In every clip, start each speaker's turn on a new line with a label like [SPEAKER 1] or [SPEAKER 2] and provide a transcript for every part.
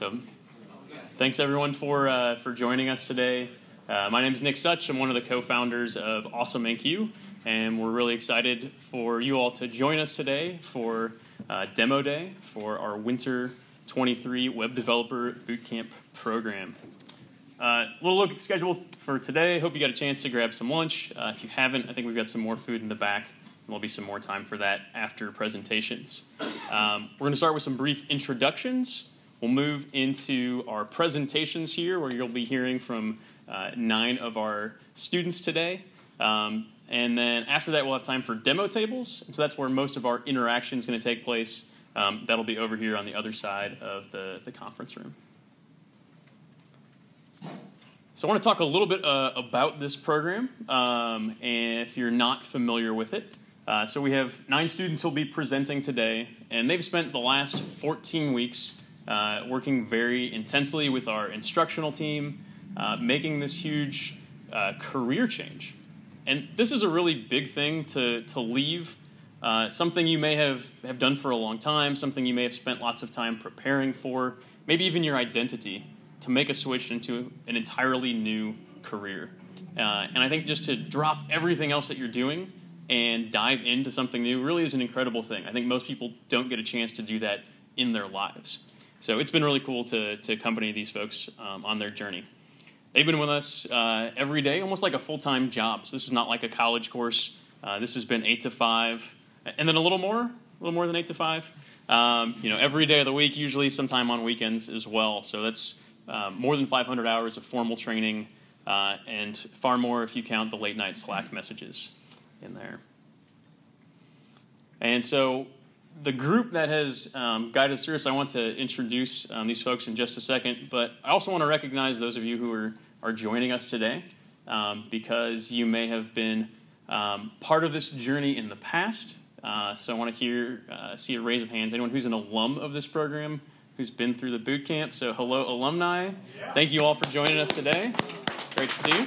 [SPEAKER 1] So thanks everyone for joining us today. My name is Nick Such. I'm one of the co-founders of Awesome NQ, and we're really excited for you all to join us today for Demo Day for our Winter 23 Web Developer Bootcamp program. Little look at the schedule for today. Hope you got a chance to grab some lunch. If you haven't, I think we've got some more food in the back. There'll be some more time for that after presentations. We're going to start with some brief introductions. We'll move into our presentations here, where you'll be hearing from 9 of our students today. And then after that, we'll have time for demo tables. So that's where most of our interaction is going to take place. That'll be over here on the other side of the conference room. So I want to talk a little bit about this program, and if you're not familiar with it. So we have 9 students who will be presenting today, and they've spent the last 14 weeks working very intensely with our instructional team, making this huge career change. And this is a really big thing to leave something you may have done for a long time, something you may have spent lots of time preparing for, maybe even your identity, to make a switch into an entirely new career. And I think just to drop everything else that you're doing and dive into something new really is an incredible thing. I think most people don't get a chance to do that in their lives. So it's been really cool to accompany these folks on their journey. They've been with us every day, almost like a full-time job. So this is not like a college course. This has been 8 to 5, and then a little more than 8 to 5. Every day of the week, usually sometime on weekends as well. So that's more than 500 hours of formal training, and far more if you count the late-night Slack messages in there. And so the group that has guided us through this, I want to introduce these folks in just a second, but I also want to recognize those of you who are joining us today, because you may have been part of this journey in the past. So I want to see a raise of hands. Anyone who's an alum of this program, who's been through the boot camp. So hello, alumni. Yeah. Thank you all for joining us today. Great to see you.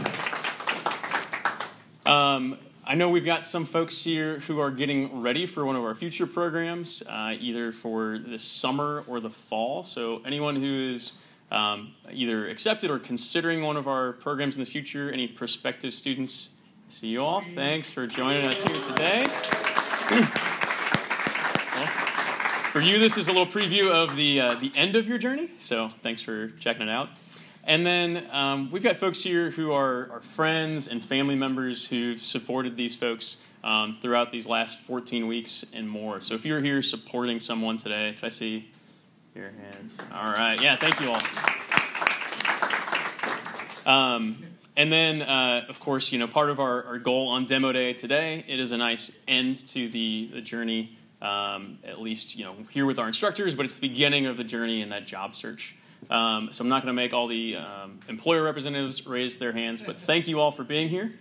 [SPEAKER 1] I know we've got some folks here who are getting ready for one of our future programs, either for the summer or the fall. So anyone who is either accepted or considering one of our programs in the future, any prospective students, see you all. Thanks for joining us here today. For you, this is a little preview of the end of your journey, so thanks for checking it out. And then we've got folks here who are friends and family members who've supported these folks throughout these last 14 weeks and more. So if you're here supporting someone today, could I see your hands? All right, yeah, thank you all. And then, of course, part of our goal on Demo Day today, it is a nice end to the journey. At least, here with our instructors, but it's the beginning of the journey in that job search. So I'm not going to make all the employer representatives raise their hands, but thank you all for being here.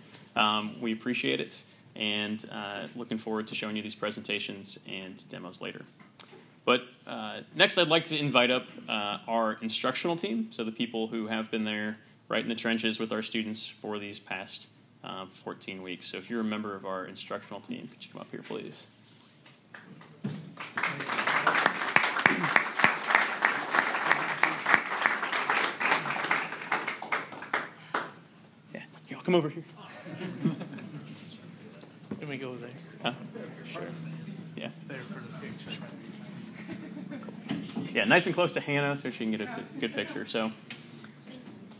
[SPEAKER 1] We appreciate it, and looking forward to showing you these presentations and demos later. But next, I'd like to invite up our instructional team, so the people who have been there right in the trenches with our students for these past 14 weeks. So if you're a member of our instructional team, could you come up here, please? Yeah, y'all come over here.
[SPEAKER 2] Can we go there?
[SPEAKER 1] Huh?
[SPEAKER 2] Sure.
[SPEAKER 1] Yeah.
[SPEAKER 2] There for the picture.
[SPEAKER 1] Cool. Yeah, nice and close to Hannah so she can get a good picture. So,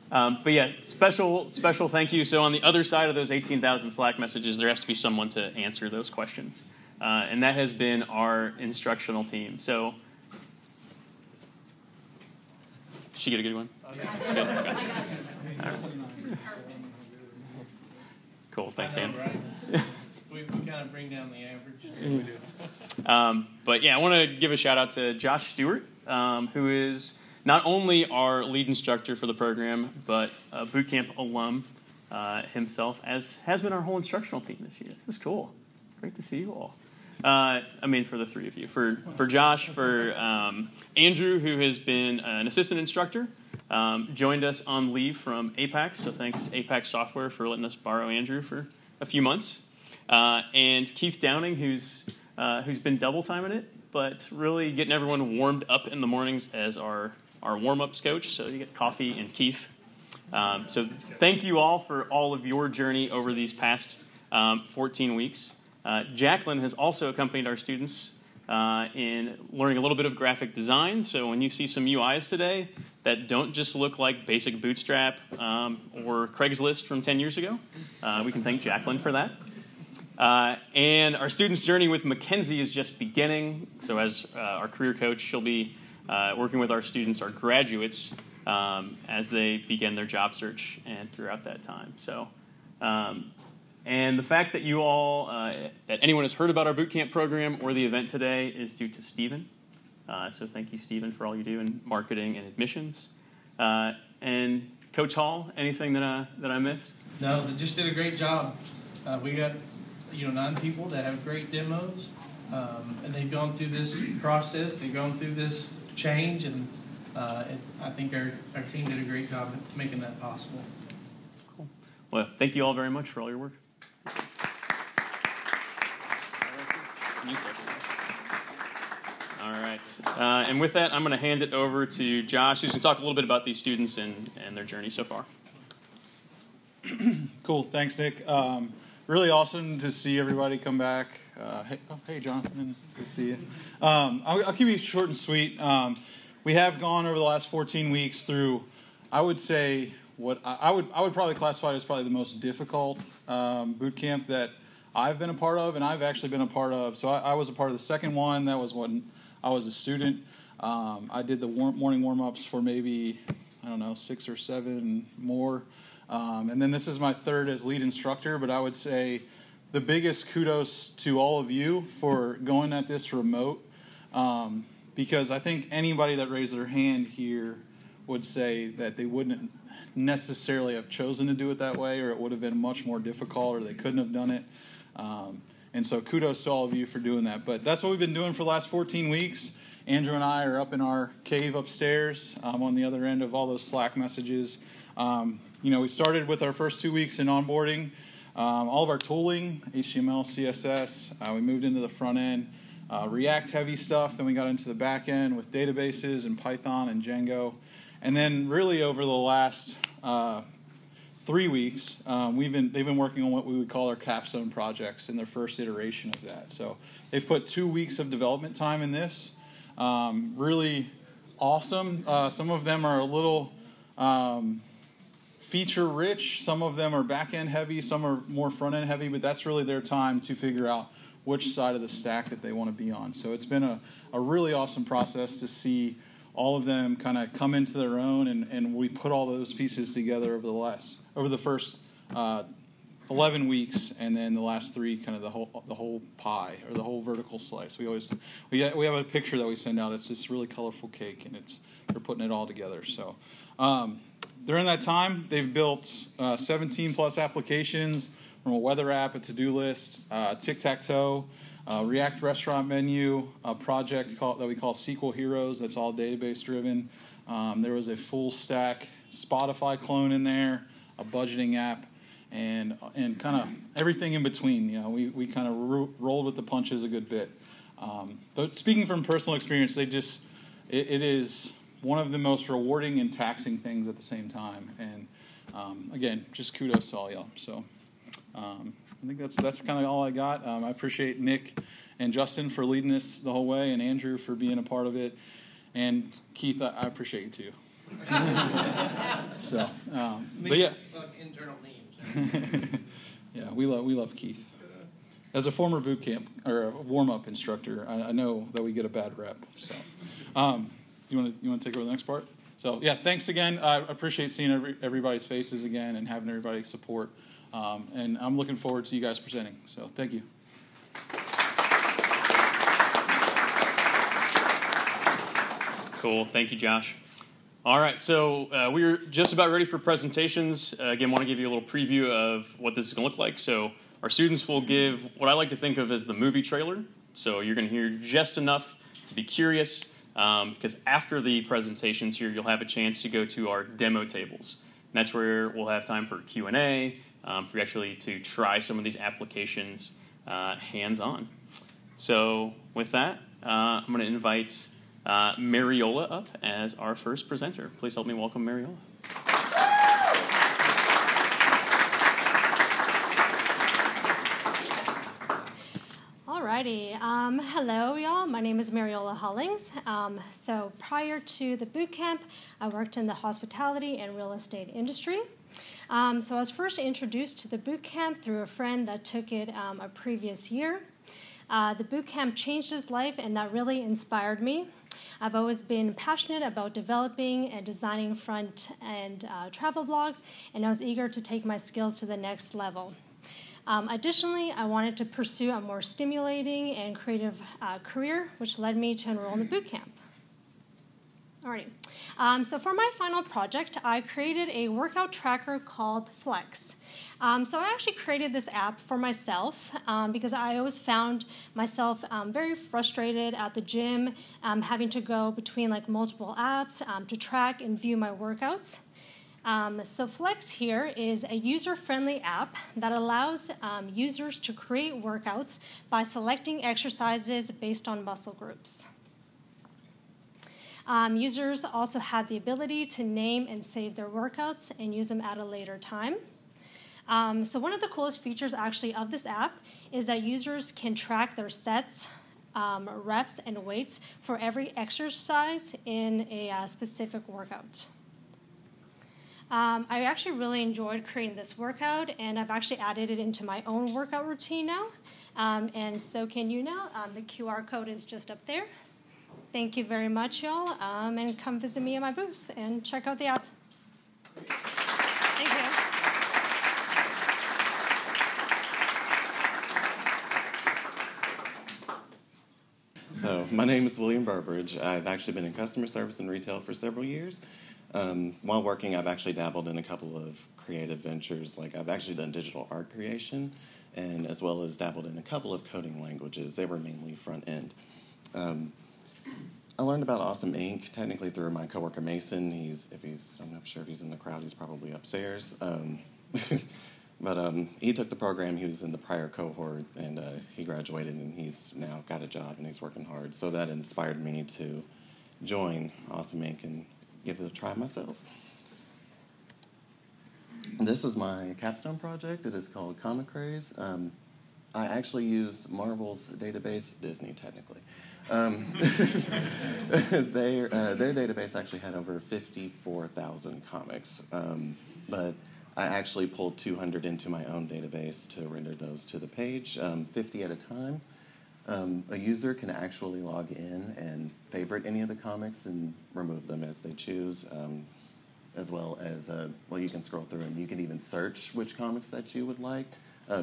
[SPEAKER 1] but yeah, special thank you. So on the other side of those 18,000 Slack messages, there has to be someone to answer those questions. And that has been our instructional team. So, she get a good one? Okay. Good? Okay. All right. Cool. Thanks, Ann.
[SPEAKER 2] Right? we kind of bring down the average. Yeah, we do.
[SPEAKER 1] But yeah, I want to give a shout out to Josh Stewart, who is not only our lead instructor for the program, but a bootcamp alum himself, as has been our whole instructional team this year. This is cool. Great to see you all. For the 3 of you. For Josh, for Andrew, who has been an assistant instructor, joined us on leave from Apex, so thanks Apex Software for letting us borrow Andrew for a few months. And Keith Downing, who's been double timing it, but really getting everyone warmed up in the mornings as our our warm-ups coach. So you get Coffee and Keith. So thank you all for all of your journey over these past 14 weeks. Jacqueline has also accompanied our students in learning a little bit of graphic design. So when you see some UIs today that don't just look like basic Bootstrap or Craigslist from 10 years ago, we can thank Jacqueline for that. And our students' journey with Mackenzie is just beginning. So as our career coach, she'll be working with our students, our graduates, as they begin their job search and throughout that time. So, and the fact that you all, that anyone has heard about our bootcamp program or the event today is due to Stephen. So thank you, Stephen, for all you do in marketing and admissions. And Coach Hall, anything that I missed?
[SPEAKER 2] No, they just did a great job. We got 9 people that have great demos, and they've gone through this process. They've gone through this change, and I think our team did a great job of making that possible.
[SPEAKER 1] Cool. Well, thank you all very much for all your work. All right. And with that, I'm going to hand it over to Josh, who's going to talk a little bit about these students and their journey so far.
[SPEAKER 3] Cool. Thanks, Nick. Really awesome to see everybody come back. Hey, Jonathan. Good to see you. I'll keep it short and sweet. We have gone over the last 14 weeks through, I would say, what I would probably classify as probably the most difficult boot camp that I've been a part of, and I've actually been a part of. So I was a part of the second one. That was when I was a student. I did the morning warm-ups for maybe, 6 or 7 more. And then this is my third as lead instructor, but I would say the biggest kudos to all of you for going at this remote, because I think anybody that raised their hand here would say that they wouldn't necessarily have chosen to do it that way, or it would have been much more difficult, or they couldn't have done it. And so kudos to all of you for doing that. But that's what we've been doing for the last 14 weeks. Andrew and I are up in our cave upstairs on the other end of all those Slack messages. We started with our first 2 weeks in onboarding. All of our tooling, HTML, CSS, we moved into the front end. React-heavy stuff, then we got into the back end with databases and Python and Django. And then really over the last 3 weeks, they've been working on what we would call our capstone projects in their first iteration of that. So they've put 2 weeks of development time in this. Really awesome. Some of them are a little feature rich, some of them are back end heavy, some are more front end heavy, but that's really their time to figure out which side of the stack that they want to be on. So it's been a really awesome process to see all of them kind of come into their own, and we put all those pieces together over the first 11 weeks, and then the last 3 kind of the whole pie or the whole vertical slice. We have a picture that we send out. It's this really colorful cake, and they're putting it all together. So during that time, they've built 17 plus applications, from a weather app, a to-do list, tic-tac-toe, React restaurant menu, a project that we call SQL Heroes. That's all database driven. There was a full stack Spotify clone in there, a budgeting app, and kind of everything in between. We kind of rolled with the punches a good bit. But speaking from personal experience, it is one of the most rewarding and taxing things at the same time. And again, just kudos to all y'all. So I think that's kind of all I got. I appreciate Nick and Justin for leading this the whole way, and Andrew for being a part of it, and Keith, I appreciate you too. So, but yeah,
[SPEAKER 2] internal memes.
[SPEAKER 3] Yeah, we love Keith. As a former boot camp or a warm-up instructor, I know that we get a bad rep. So, you want to take over the next part? So, yeah, thanks again. I appreciate seeing everybody's faces again and having everybody support. And I'm looking forward to you guys presenting. So, thank you.
[SPEAKER 1] Cool. Thank you, Josh. All right, so we're just about ready for presentations. Again, want to give you a little preview of what this is going to look like. So our students will give what I like to think of as the movie trailer. So you're going to hear just enough to be curious, because after the presentations here, you'll have a chance to go to our demo tables. And that's where we'll have time for Q&A, for you actually to try some of these applications hands-on. So with that, I'm going to invite Mariola up as our first presenter. Please help me welcome Mariola.
[SPEAKER 4] Alrighty. Hello, y'all. My name is Mariola Hullings. So prior to the boot camp, I worked in the hospitality and real estate industry. So I was first introduced to the boot camp through a friend that took it a previous year. The boot camp changed his life, and that really inspired me. I've always been passionate about developing and designing front-end travel blogs, and I was eager to take my skills to the next level. Additionally, I wanted to pursue a more stimulating and creative career, which led me to enroll in the boot camp. Alrighty. So for my final project, I created a workout tracker called Flex. So I actually created this app for myself because I always found myself very frustrated at the gym, having to go between multiple apps to track and view my workouts. So Flex here is a user-friendly app that allows users to create workouts by selecting exercises based on muscle groups. Users also have the ability to name and save their workouts and use them at a later time. So one of the coolest features actually of this app is that users can track their sets, reps, and weights for every exercise in a specific workout. I actually really enjoyed creating this workout, and I've actually added it into my own workout routine now, and so can you now. The QR code is just up there. Thank you very much, y'all, and come visit me at my booth and check out the app. Thank you.
[SPEAKER 5] So my name is William Burbridge. I've actually been in customer service and retail for several years. While working, I've actually dabbled in a couple of creative ventures. I've actually done digital art creation, and as well as dabbled in a couple of coding languages. They were mainly front end. I learned about Awesome Inc. technically through my coworker Mason. I'm not sure if he's in the crowd. He's probably upstairs. But he took the program. He was in the prior cohort, and he graduated, and he's now got a job, and he's working hard. So that inspired me to join Awesome Inc. and give it a try myself. This is my capstone project. It is called Craze. I actually use Marvel's database, Disney technically. Their database actually had over 54,000 comics, but I actually pulled 200 into my own database to render those to the page, 50 at a time. A user can actually log in and favorite any of the comics and remove them as they choose, as well as, you can scroll through and you can even search which comics that you would like.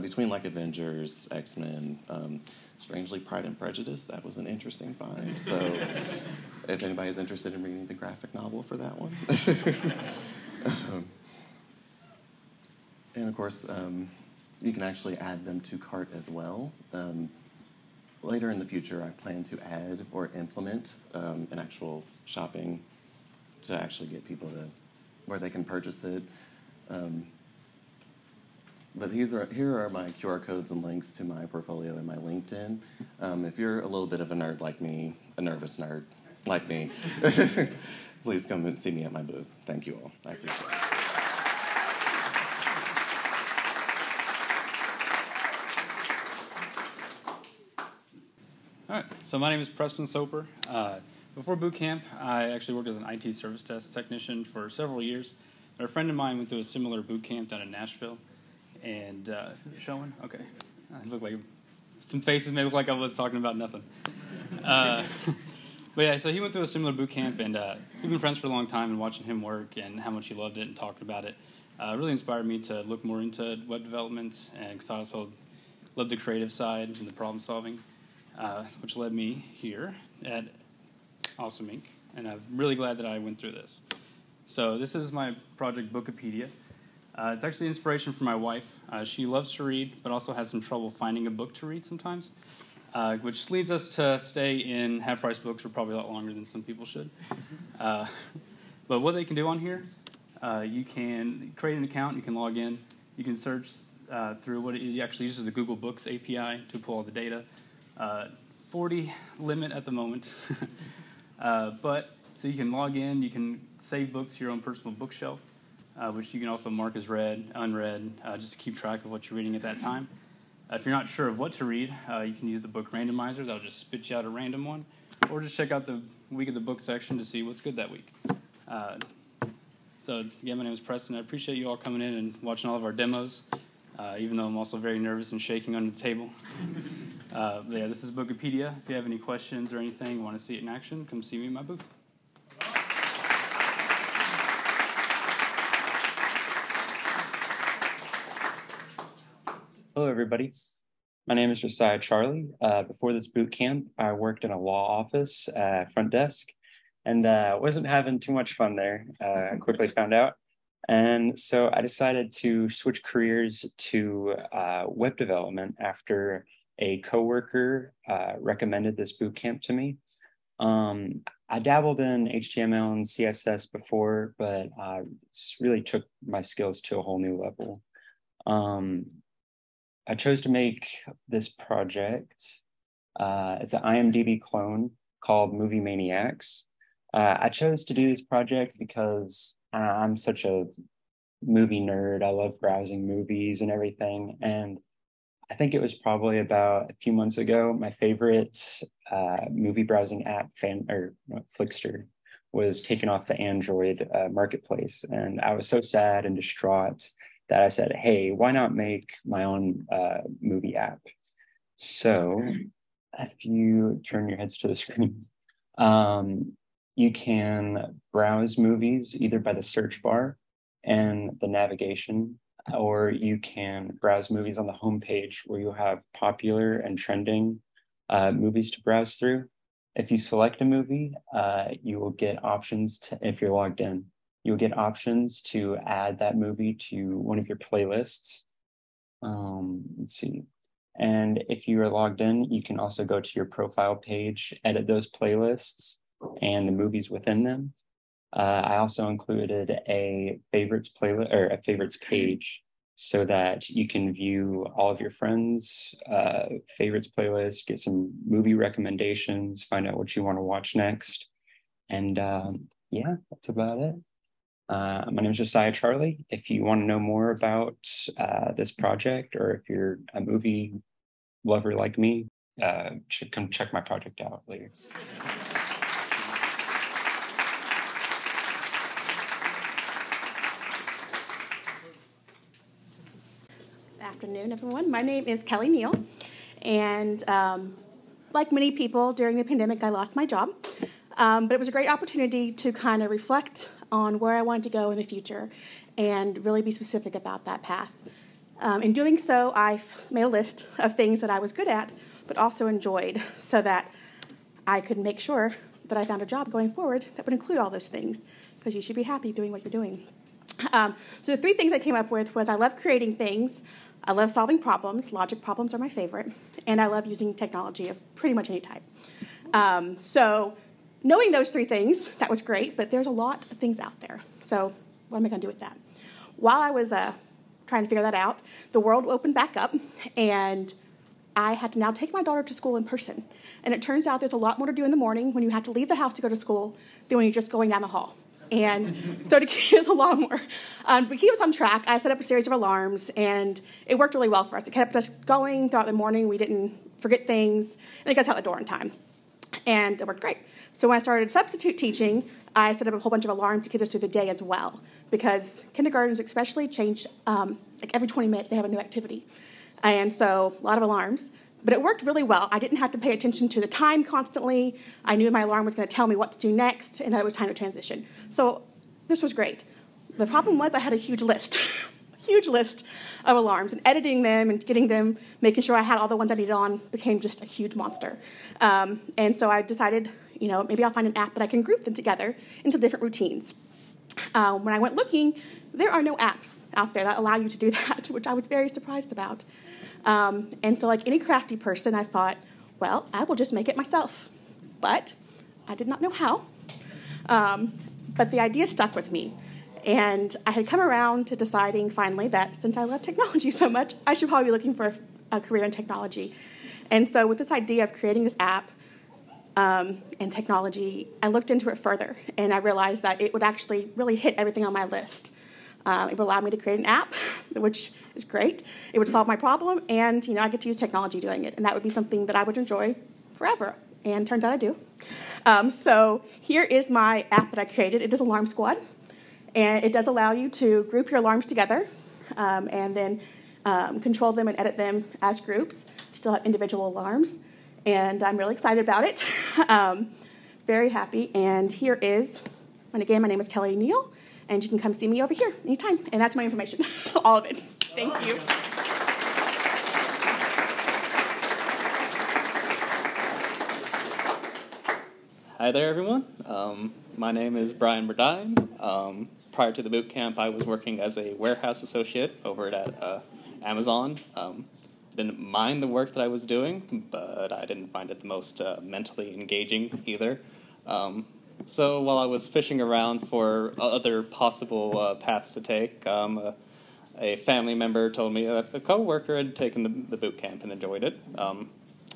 [SPEAKER 5] Between Avengers, X-Men, strangely Pride and Prejudice, that was an interesting find. So if anybody's interested in reading the graphic novel for that one. And of course, you can actually add them to cart as well. Later in the future, I plan to add or implement an actual shopping to actually get people to where they can purchase it. But here are my QR codes and links to my portfolio and my LinkedIn. If you're a little bit of a nerd like me, a nervous nerd like me, please come and see me at my booth. Thank you all. I appreciate it.
[SPEAKER 6] All right, so my name is Preston Soper. Before boot camp, I actually worked as an IT service desk technician for several years. A friend of mine went through a similar boot camp down in Nashville, and is it showing? Okay, I look like some faces may look like I was talking about nothing. But yeah, so he went through a similar boot camp, and we've been friends for a long time. And watching him work and how much he loved it and talked about it really inspired me to look more into web development, and because I also love the creative side and the problem solving. Which led me here at Awesome Inc., and I'm really glad that I went through this. So this is my project, Bookapedia. It's actually inspiration for my wife. She loves to read, but also has some trouble finding a book to read sometimes, which leads us to stay in half-price books for probably a lot longer than some people should. But what they can do on here, you can create an account, you can log in, you can search through what it actually uses the Google Books API to pull all the data. 40 limit at the moment. So you can log in, you can save books to your own personal bookshelf, which you can also mark as read, unread, just to keep track of what you're reading at that time. If you're not sure of what to read, you can use the book randomizer. That'll just spit you out a random one. Or just check out the Week of the Book section to see what's good that week. So, again, my name is Preston. I appreciate you all coming in and watching all of our demos, even though I'm also very nervous and shaking under the table. This is Bookapedia. If you have any questions or anything, want to see it in action, come see me in my booth.
[SPEAKER 7] Hello, everybody. My name is Josiah Charley. Before this boot camp, I worked in a law office, front desk, and wasn't having too much fun there. I quickly found out. And so I decided to switch careers to web development after a coworker recommended this boot camp to me. I dabbled in HTML and CSS before, but this really took my skills to a whole new level. I chose to make this project. It's an IMDb clone called MovieManiacs. I chose to do this project because I'm such a movie nerd. I love browsing movies and everything. And I think it was probably about a few months ago, my favorite movie browsing app, Flickster, was taken off the Android marketplace. And I was so sad and distraught that I said, hey, why not make my own movie app? So if you turn your heads to the screen, you can browse movies either by the search bar and the navigation, or you can browse movies on the homepage where you have popular and trending movies to browse through. If you select a movie, you will get options if you're logged in. You'll get options to add that movie to one of your playlists. Let's see. And if you are logged in, you can also go to your profile page, edit those playlists and the movies within them. I also included a favorites playlist or a favorites page so that you can view all of your friends' favorites playlist, get some movie recommendations, find out what you want to watch next. And yeah, that's about it. My name is Josiah Charley. If you want to know more about this project, or if you're a movie lover like me, should come check my project out later.
[SPEAKER 8] Good afternoon, everyone. My name is Neal, and like many people during the pandemic, I lost my job. But it was a great opportunity to kind of reflect on where I wanted to go in the future and really be specific about that path. In doing so, I've made a list of things that I was good at, but also enjoyed, so that I could make sure that I found a job going forward that would include all those things, because you should be happy doing what you're doing. So the three things I came up with was I love creating things, I love solving problems, logic problems are my favorite, and I love using technology of pretty much any type. So knowing those three things, that was great, but there's a lot of things out there. So what am I going to do with that? While I was trying to figure that out, the world opened back up, and I had to now take my daughter to school in person. And it turns out there's a lot more to do in the morning when you have to leave the house to go to school than when you're just going down the hall. And so to keep a lot more. But he was on track. I set up a series of alarms, and it worked really well for us. It kept us going throughout the morning. We didn't forget things, and it got us out the door in time. And it worked great. So when I started substitute teaching, I set up a whole bunch of alarms to get us through the day as well, because kindergartens especially change, like every 20 minutes they have a new activity. And so a lot of alarms. But it worked really well. I didn't have to pay attention to the time constantly. I knew my alarm was going to tell me what to do next, and that it was time to transition. So this was great. The problem was I had a huge list. Huge list of alarms, and editing them and getting them, making sure I had all the ones I needed on became just a huge monster. And so I decided, maybe I'll find an app that I can group them together into different routines. When I went looking, there are no apps out there that allow you to do that, which I was very surprised about. And so like any crafty person, I thought, well, I will just make it myself. But I did not know how. But the idea stuck with me. And I had come around to deciding finally that since I love technology so much, I should probably be looking for a career in technology. And so with this idea of creating this app, and technology, I looked into it further, and I realized that it would actually really hit everything on my list. It would allow me to create an app, which is great. It would solve my problem, and I get to use technology doing it, and that would be something that I would enjoy forever. And turns out I do. So here is my app that I created. It is AlarmSquad, and it does allow you to group your alarms together, and then control them and edit them as groups. You still have individual alarms, and I'm really excited about it. Very happy. And here is, and again, my name is Kelle Neal. And you can come see me over here anytime. And that's my information, all of it. Thank you.
[SPEAKER 9] Hi there, everyone. My name is Brian Burdine. Prior to the boot camp, I was working as a warehouse associate over at Amazon. Didn't mind the work that I was doing, but I didn't find it the most mentally engaging either. So while I was fishing around for other possible paths to take, a family member told me that a coworker had taken the boot camp and enjoyed it.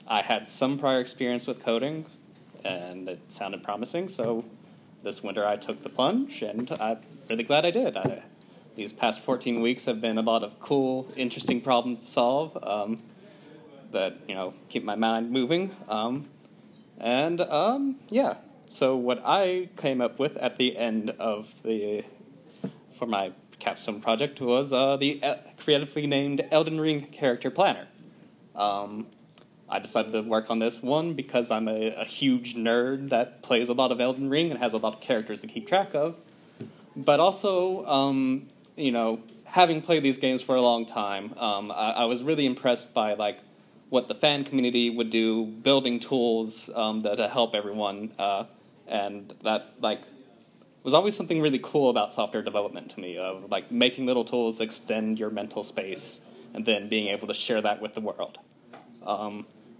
[SPEAKER 9] I had some prior experience with coding, and it sounded promising, so this winter I took the plunge, and I'm really glad I did. These past 14 weeks have been a lot of cool, interesting problems to solve that, keep my mind moving. Yeah. So what I came up with at the end of for my capstone project was the creatively named Elden Ring character planner. I decided to work on this one because I'm a huge nerd that plays a lot of Elden Ring and has a lot of characters to keep track of. But also, having played these games for a long time, I was really impressed by what the fan community would do, building tools that help everyone. And that, was always something really cool about software development to me, of, making little tools extend your mental space and then being able to share that with the world.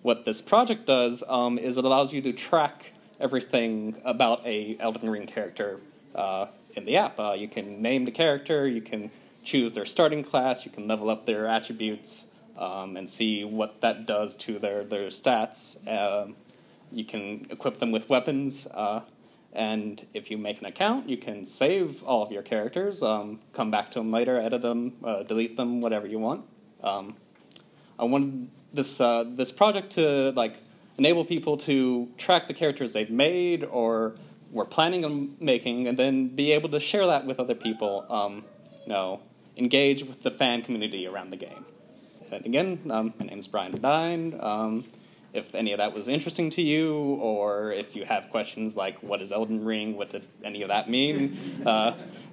[SPEAKER 9] What this project does is it allows you to track everything about a Elden Ring character in the app. You can name the character, you can choose their starting class, you can level up their attributes, and see what that does to their stats. You can equip them with weapons, and if you make an account, you can save all of your characters, come back to them later, edit them, delete them, whatever you want. I wanted this project to enable people to track the characters they've made or were planning on making, and then be able to share that with other people. Engage with the fan community around the game. And again, my name is Brian Burdine. If any of that was interesting to you, or if you have questions like, what is Elden Ring, what did any of that mean,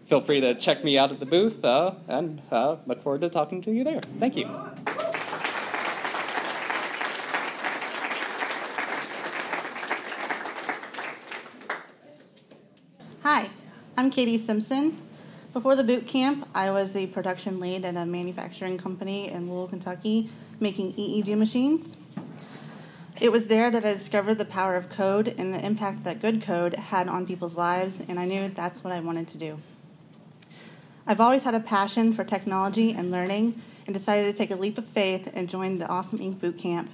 [SPEAKER 9] feel free to check me out at the booth, and look forward to talking to you there. Thank you.
[SPEAKER 10] Hi, I'm Katy Simpson. Before the boot camp, I was the production lead at a manufacturing company in Louisville, Kentucky, making EEG machines. It was there that I discovered the power of code and the impact that good code had on people's lives, and I knew that's what I wanted to do. I've always had a passion for technology and learning, and decided to take a leap of faith and join the Awesome Inc. Bootcamp.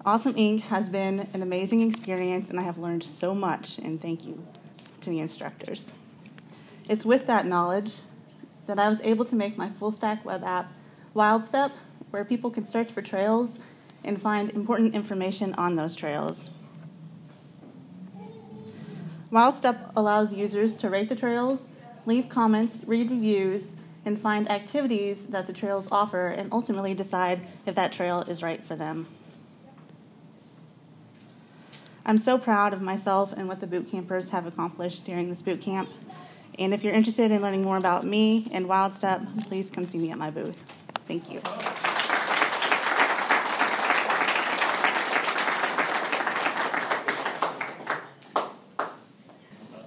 [SPEAKER 10] Awesome Inc. has been an amazing experience, and I have learned so much, and thank you to the instructors. It's with that knowledge that I was able to make my full-stack web app, WildSteppe, where people can search for trails and find important information on those trails. WildSteppe allows users to rate the trails, leave comments, read reviews, and find activities that the trails offer, and ultimately decide if that trail is right for them. I'm so proud of myself and what the boot campers have accomplished during this boot camp. And if you're interested in learning more about me and WildSteppe, please come see me at my booth. Thank you.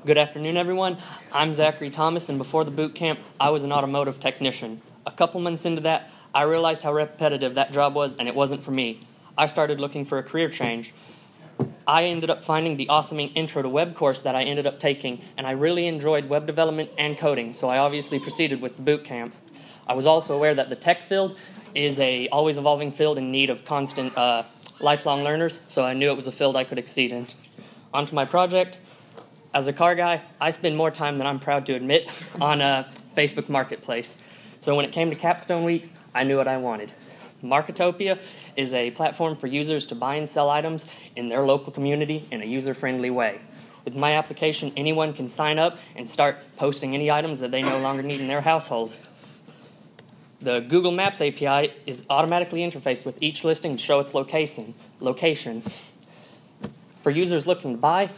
[SPEAKER 11] Good afternoon, everyone. I'm Zachary Thomas, and before the boot camp, I was an automotive technician. A couple months into that, I realized how repetitive that job was, and it wasn't for me. I started looking for a career change. I ended up finding the Awesome Inc. Intro to Web course that I ended up taking, and I really enjoyed web development and coding, so I obviously proceeded with the boot camp. I was also aware that the tech field is a always evolving field in need of constant lifelong learners, so I knew it was a field I could exceed in. On to my project. As a car guy, I spend more time than I'm proud to admit on Facebook Marketplace. So when it came to capstone weeks, I knew what I wanted. Marketopia is a platform for users to buy and sell items in their local community in a user-friendly way. With my application, anyone can sign up and start posting any items that they no longer need in their household. The Google Maps API is automatically interfaced with each listing to show its location. For users looking to buy,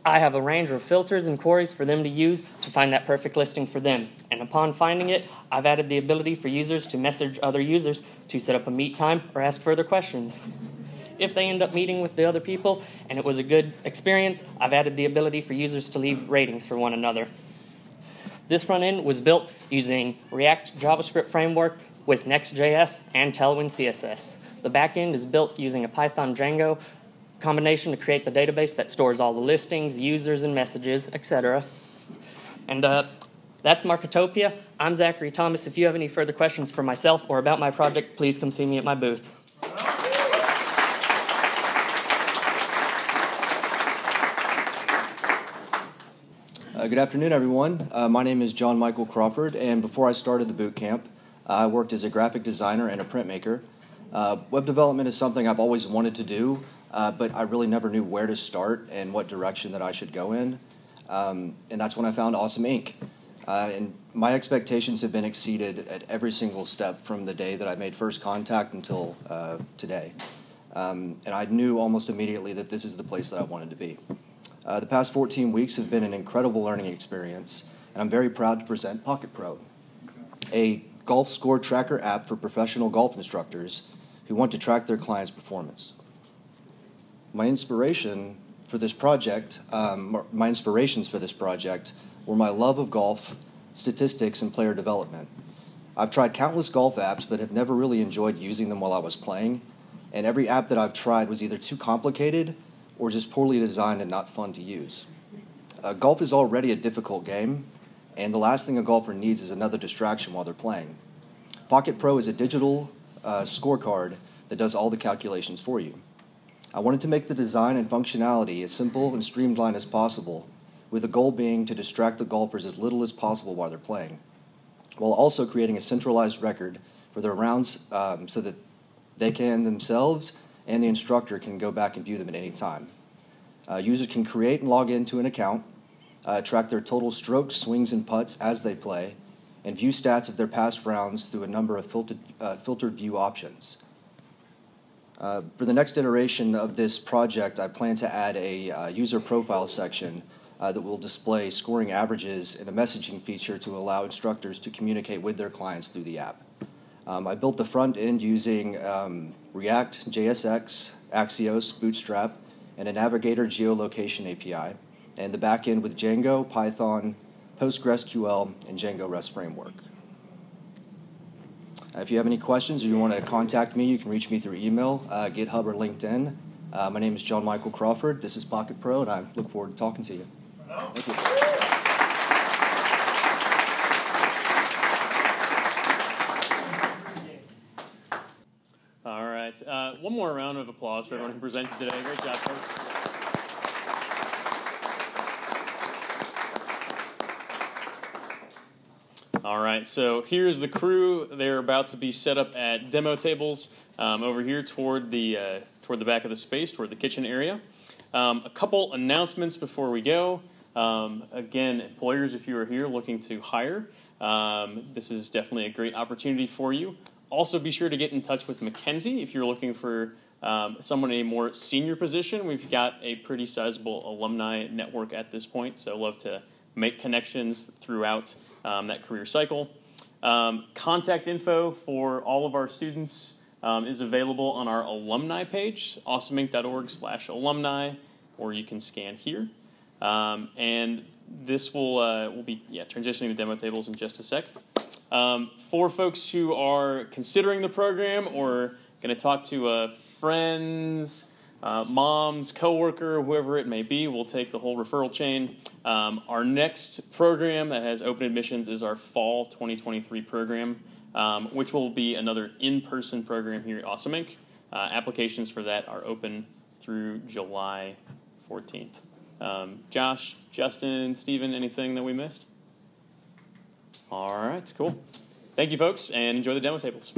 [SPEAKER 11] I have a range of filters and queries for them to use to find that perfect listing for them. And upon finding it, I've added the ability for users to message other users to set up a meet time or ask further questions. If they end up meeting with the other people and it was a good experience, I've added the ability for users to leave ratings for one another. This front end was built using React JavaScript framework with Next.js and Tailwind CSS. The back end is built using a Python Django combination to create the database that stores all the listings, users, and messages, etc. And that's Marketopia. I'm Zachary Thomas. If you have any further questions for myself or about my project, please come see me at my booth.
[SPEAKER 12] Good afternoon, everyone. My name is John Michael Crawford, and before I started the boot camp, I worked as a graphic designer and a printmaker. Web development is something I've always wanted to do, but I really never knew where to start and what direction that I should go in. And that's when I found Awesome Inc. And my expectations have been exceeded at every single step from the day that I made first contact until today. And I knew almost immediately that this is the place that I wanted to be. The past 14 weeks have been an incredible learning experience, and I'm very proud to present PocketPro, a golf score tracker app for professional golf instructors who want to track their clients' performance. My inspirations for this project were my love of golf, statistics, and player development. I've tried countless golf apps, but have never really enjoyed using them while I was playing, and every app that I've tried was either too complicated or just poorly designed and not fun to use. Golf is already a difficult game, and the last thing a golfer needs is another distraction while they're playing. PocketPro is a digital scorecard that does all the calculations for you. I wanted to make the design and functionality as simple and streamlined as possible, with the goal being to distract the golfers as little as possible while they're playing, while also creating a centralized record for their rounds so that they can themselves and the instructor can go back and view them at any time. Users can create and log into an account, track their total strokes, swings, and putts as they play, and view stats of their past rounds through a number of filtered view options. For the next iteration of this project, I plan to add a user profile section that will display scoring averages and a messaging feature to allow instructors to communicate with their clients through the app. I built the front end using React, JSX, Axios, Bootstrap, and a Navigator geolocation API, and the back end with Django, Python, PostgreSQL, and Django REST framework. If you have any questions or you want to contact me, you can reach me through email, GitHub, or LinkedIn. My name is John Michael Crawford. This is PocketPro, and I look forward to talking to you. Thank you.
[SPEAKER 1] All right. One more round of applause for everyone who presented today. Great job, folks. All right, so here's the crew. They're about to be set up at demo tables over here toward the back of the space, toward the kitchen area. A couple announcements before we go. Again, employers, if you are here looking to hire, this is definitely a great opportunity for you. Also, be sure to get in touch with Mackenzie if you're looking for someone in a more senior position. We've got a pretty sizable alumni network at this point, so love to make connections throughout that career cycle. Contact info for all of our students is available on our alumni page, awesomeinc.org/alumni, or you can scan here. And this will be transitioning to demo tables in just a sec. For folks who are considering the program or going to talk to friends, moms, coworker, whoever it may be, we'll take the whole referral chain. Our next program that has open admissions is our fall 2023 program, which will be another in-person program here at Awesome Inc. Applications for that are open through July 14th. Josh, Justin, Steven, anything that we missed? All right, cool. Thank you, folks, and enjoy the demo tables.